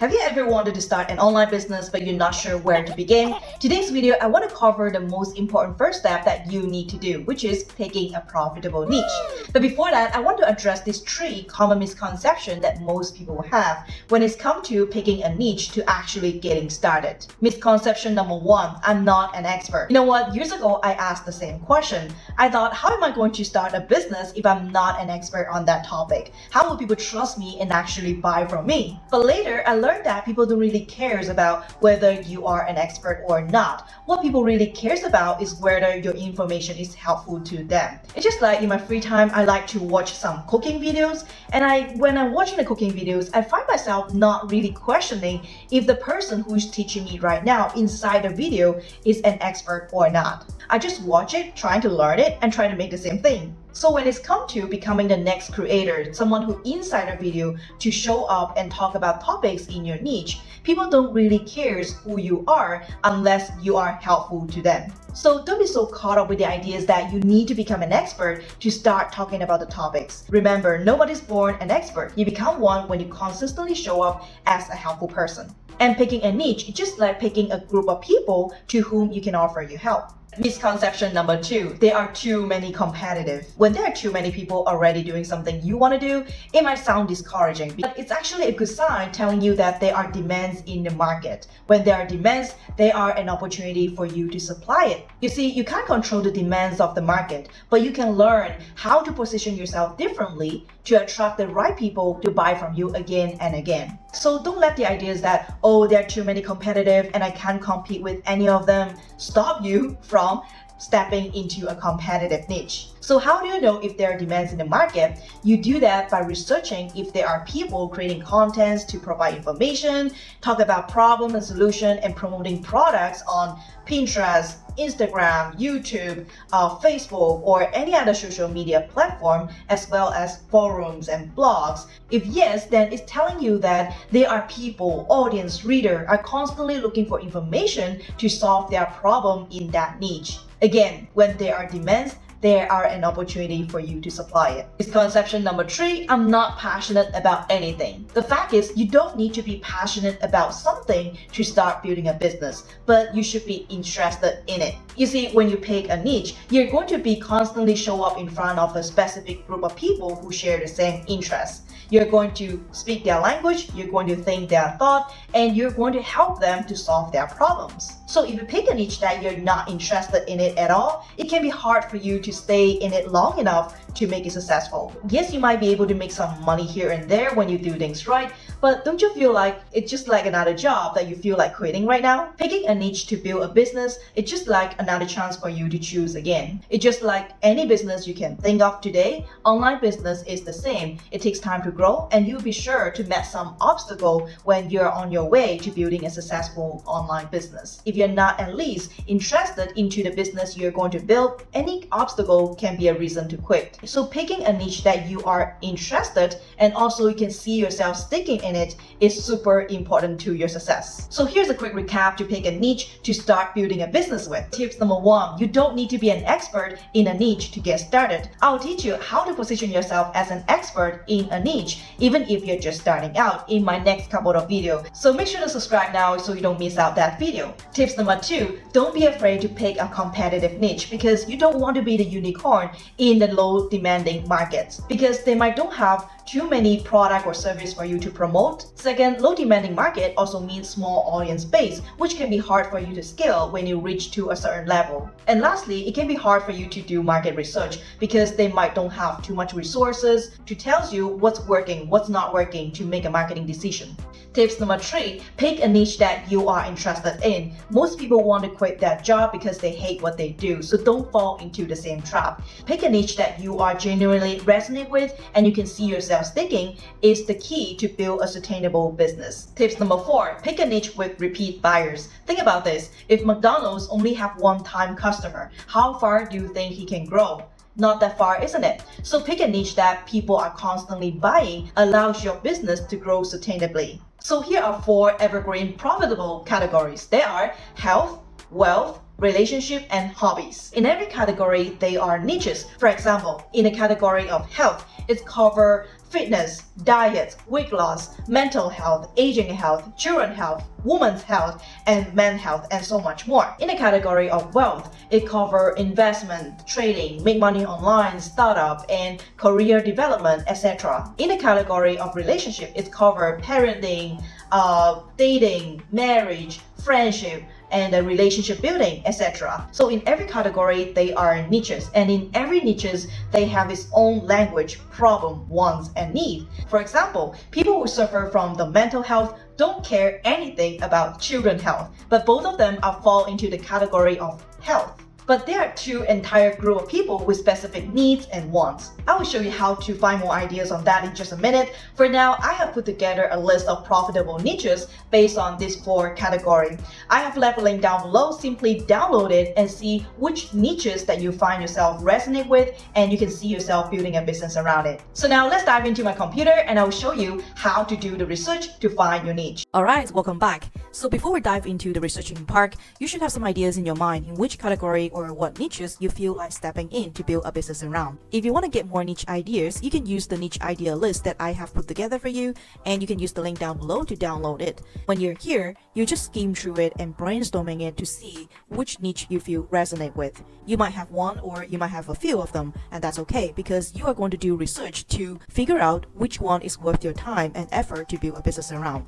Have you ever wanted to start an online business but you're not sure where to begin? Today's video, I want to cover the most important first step that you need to do, which is picking a profitable niche. But before that, I want to address these 3 common misconceptions that most people have when it's come to picking a niche to actually getting started. Misconception number 1, I'm not an expert. You know what? Years ago, I asked the same question. I thought, how am I going to start a business if I'm not an expert on that topic? How will people trust me and actually buy from me? But later, I learned that people don't really care about whether you are an expert or not. What people really cares about is whether your information is helpful to them. It's just like in my free time, I like to watch some cooking videos, and when I'm watching the cooking videos, I find myself not really questioning if the person who is teaching me right now inside the video is an expert or not. I just watch it, trying to learn it, and try to make the same thing. So when it's come to becoming the next creator, someone who inside a video to show up and talk about topics in your niche, people don't really care who you are unless you are helpful to them. So don't be so caught up with the ideas that you need to become an expert to start talking about the topics. Remember, nobody's born an expert. You become one when you consistently show up as a helpful person. And picking a niche is just like picking a group of people to whom you can offer your help. Misconception number 2, there are too many competitive. When there are too many people already doing something you want to do, it might sound discouraging, but it's actually a good sign telling you that there are demands in the market. When there are demands, there are an opportunity for you to supply it. You see, you can't control the demands of the market, but you can learn how to position yourself differently to attract the right people to buy from you again and again. So don't let the ideas that, oh, there are too many competitive and I can't compete with any of them, stop you from stepping into a competitive niche. So how do you know if there are demands in the market? You do that by researching if there are people creating contents to provide information, talk about problem and solution, and promoting products on Pinterest, Instagram, YouTube, Facebook, or any other social media platform, as well as forums and blogs. If yes, then it's telling you that there are people, audience, reader are constantly looking for information to solve their problem in that niche. Again, when there are demands, there are an opportunity for you to supply it. Misconception number 3, I'm not passionate about anything. The fact is, you don't need to be passionate about something to start building a business, but you should be interested in it. You see, when you pick a niche, you're going to be constantly show up in front of a specific group of people who share the same interests. You're going to speak their language, you're going to think their thought, and you're going to help them to solve their problems. So if you pick a niche that you're not interested in it at all, it can be hard for you to stay in it long enough to make it successful. Yes, you might be able to make some money here and there when you do things right, but don't you feel like it's just like another job that you feel like quitting right now? Picking a niche to build a business, it's just like another chance for you to choose again. It's just like any business you can think of today, online business is the same. It takes time to grow, and you'll be sure to meet some obstacle when you're on your way to building a successful online business. If you're not at least interested into the business you're going to build, any obstacle can be a reason to quit. So picking a niche that you are interested and also you can see yourself sticking in it is super important to your success. So here's a quick recap to pick a niche to start building a business with. Tips number 1, you don't need to be an expert in a niche to get started. I'll teach you how to position yourself as an expert in a niche, even if you're just starting out, in my next couple of videos. So make sure to subscribe now so you don't miss out that video. Tips number 2, don't be afraid to pick a competitive niche because you don't want to be the unicorn in the low demanding markets because they might don't have too many product or service for you to promote. Second, low demanding market also means small audience base, which can be hard for you to scale when you reach to a certain level. And lastly, it can be hard for you to do market research because they might don't have too much resources to tell you what's working, what's not working to make a marketing decision. Tips number 3, pick a niche that you are interested in. Most people want to quit their job because they hate what they do, so don't fall into the same trap. Pick a niche that you are genuinely resonate with and you can see yourself sticking is the key to build a sustainable business. Tips number 4, pick a niche with repeat buyers. Think about this. If McDonald's only have one-time customer, how far do you think he can grow? Not that far, isn't it? So pick a niche that people are constantly buying, allows your business to grow sustainably. So here are 4 evergreen profitable categories. They are health, wealth, relationship, and hobbies. In every category, they are niches. For example, in the category of health, it's cover fitness, diet, weight loss, mental health, aging health, children health, women's health, and men's health, and so much more. In the category of wealth, it covers investment, trading, make money online, startup, and career development, etc. In the category of relationship, it covers parenting, dating, marriage, friendship, and relationship building, etc. So in every category, they are niches, and in every niches, they have its own language, problem, wants, and needs. For example, people who suffer from the mental health don't care anything about children's health, but both of them are fall into the category of health. But there are two entire group of people with specific needs and wants. I will show you how to find more ideas on that in just a minute. For now, I have put together a list of profitable niches based on these 4 categories. I have left a link down below. Simply download it and see which niches that you find yourself resonate with, and you can see yourself building a business around it. So now let's dive into my computer and I will show you how to do the research to find your niche. Alright, welcome back. So before we dive into the researching part, you should have some ideas in your mind in which category or what niches you feel like stepping in to build a business around. If you want to get more niche ideas, you can use the niche idea list that I have put together for you, and you can use the link down below to download it. When you're here, you just skim through it and brainstorming it to see which niche you feel resonate with. You might have one or you might have a few of them, and that's okay because you are going to do research to figure out which one is worth your time and effort to build a business around.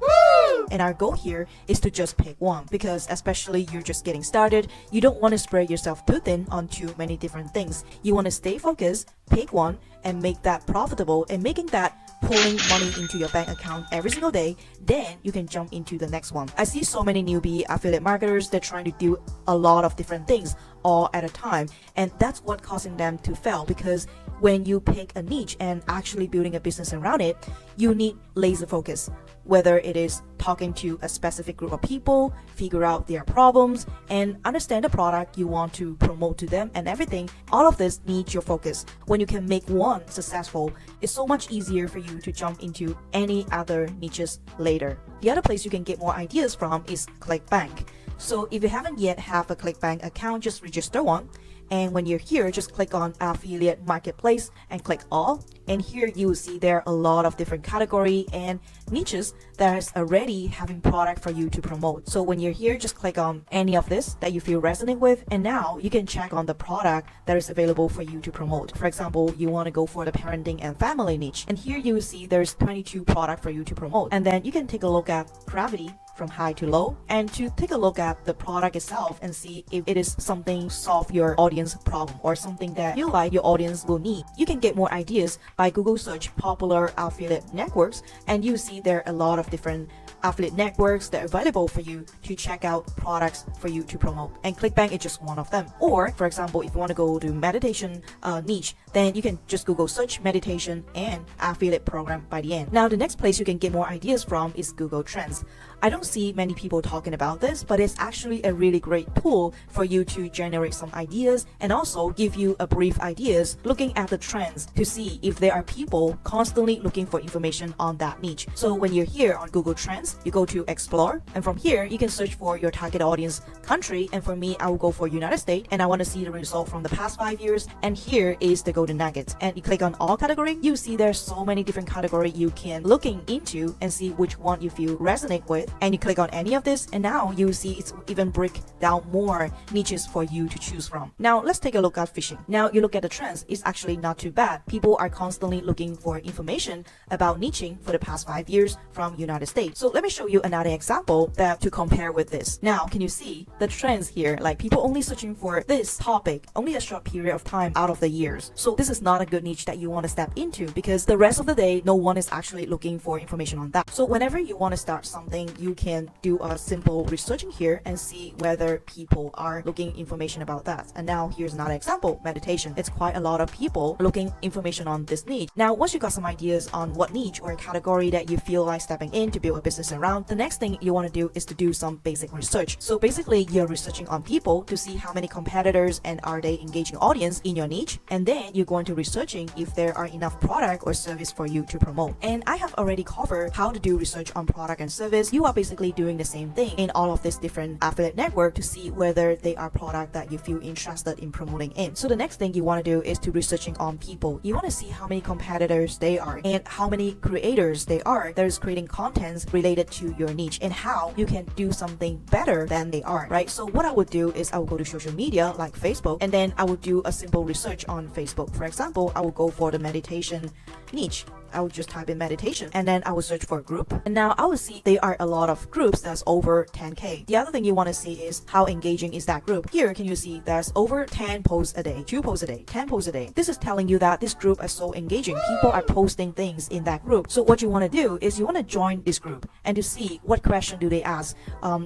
And our goal here is to just pick one, because especially you're just getting started, you don't want to spread yourself too thin on too many different things. You want to stay focused, pick one, and make that profitable, and making that pulling money into your bank account every single day, then you can jump into the next one. I see so many newbie affiliate marketers, they're trying to do a lot of different things all at a time, and that's what causing them to fail, because when you pick a niche and actually building a business around it, you need laser focus. Whether it is talking to a specific group of people, figure out their problems, and understand the product you want to promote to them and everything, all of this needs your focus. When you can make one successful, it's so much easier for you to jump into any other niches later. The other place you can get more ideas from is ClickBank. So if you haven't yet have a ClickBank account, just register one. And when you're here, just click on affiliate marketplace and click all. And here you will see there are a lot of different category and niches that is already having product for you to promote. So when you're here, just click on any of this that you feel resonate with. And now you can check on the product that is available for you to promote. For example, you want to go for the parenting and family niche. And here you will see there's 22 product for you to promote. And then you can take a look at gravity from high to low, and to take a look at the product itself and see if it is something solve your audience problem or something that you like your audience will need. You can get more ideas by Google search popular affiliate networks, and you see there are a lot of different affiliate networks that are available for you to check out products for you to promote, and ClickBank is just one of them. Or for example, if you want to go to meditation niche, then you can just Google search meditation and affiliate program by the end. Now the next place you can get more ideas from is Google Trends. I don't see many people talking about this, but it's actually a really great tool for you to generate some ideas and also give you a brief ideas looking at the trends to see if there are people constantly looking for information on that niche. So when you're here on Google Trends, you go to explore, and from here you can search for your target audience country, and for me I will go for United States, and I want to see the result from the past 5 years, and here is the golden nuggets. And you click on all category, you see there's so many different category you can looking into and see which one you feel resonate with, and you click on any of this, and now you see it's even break down more niches for you to choose from. Now let's take a look at fishing. Now you look at the trends, it's actually not too bad. People are constantly looking for information about niching for the past 5 years from United States. So let me show you another example that to compare with this. Now can you see the trends here, like people only searching for this topic only a short period of time out of the years. So this is not a good niche that you want to step into, because the rest of the day no one is actually looking for information on that. So whenever you want to start something, you can do a simple researching here and see whether people are looking information about that. And now here's another example, meditation. It's quite a lot of people looking information on this niche. Now once you got some ideas on what niche or category that you feel like stepping in to build a business business around, the next thing you want to do is to do some basic research. So basically, you're researching on people to see how many competitors and are they engaging audience in your niche, and then you're going to researching if there are enough product or service for you to promote. And I have already covered how to do research on product and service. You are basically doing the same thing in all of these different affiliate network to see whether they are product that you feel interested in promoting in. So the next thing you want to do is to researching on people. You want to see how many competitors they are and how many creators they are that is creating contents related to your niche and how you can do something better than they are, right? So what I would do is I will go to social media like Facebook, and then I would do a simple research on Facebook. For example, I will go for the meditation niche. I would just type in meditation and then I will search for a group. And now I will see there are a lot of groups that's over 10K. The other thing you want to see is how engaging is that group. Here, can you see there's over 10 posts a day, 2 posts a day, 10 posts a day. This is telling you that this group is so engaging. People are posting things in that group. So what you want to do is you want to join this group and to see what question do they ask,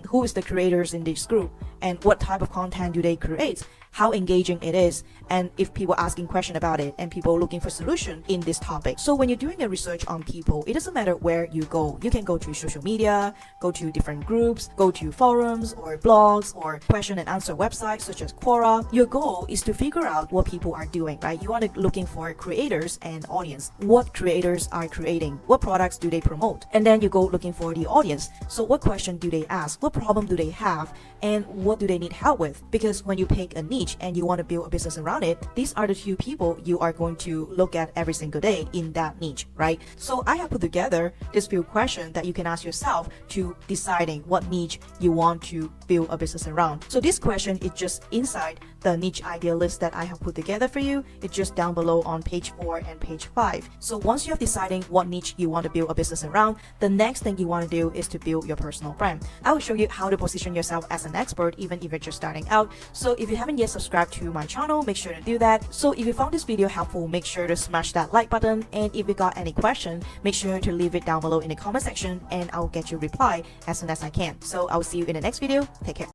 who is the creators in this group, and what type of content do they create, how engaging it is, and if people asking question about it and people looking for solution in this topic. So when you're doing a research on people, it doesn't matter where you go. You can go to social media, go to different groups, go to forums or blogs or question and answer websites such as Quora. Your goal is to figure out what people are doing, right? You want to looking for creators and audience. What creators are creating? What products do they promote? And then you go looking for the audience. So what question do they ask? What problem do they have? And what do they need help with? Because when you pick a niche and you want to build a business around it, these are the two people you are going to look at every single day in that niche, right? So I have put together this few questions that you can ask yourself to deciding what niche you want to build a business around. So this question is just inside the niche idea list that I have put together for you. It's just down below on page 4 and page 5. So once you have decided what niche you want to build a business around, the next thing you want to do is to build your personal brand. I will show you how to position yourself as an expert even if you're just starting out. So if you haven't yet subscribed to my channel, make sure to do that. So if you found this video helpful, make sure to smash that like button, and if you got any question, make sure to leave it down below in the comment section and I'll get you a reply as soon as I can. So I'll see you in the next video. Take care.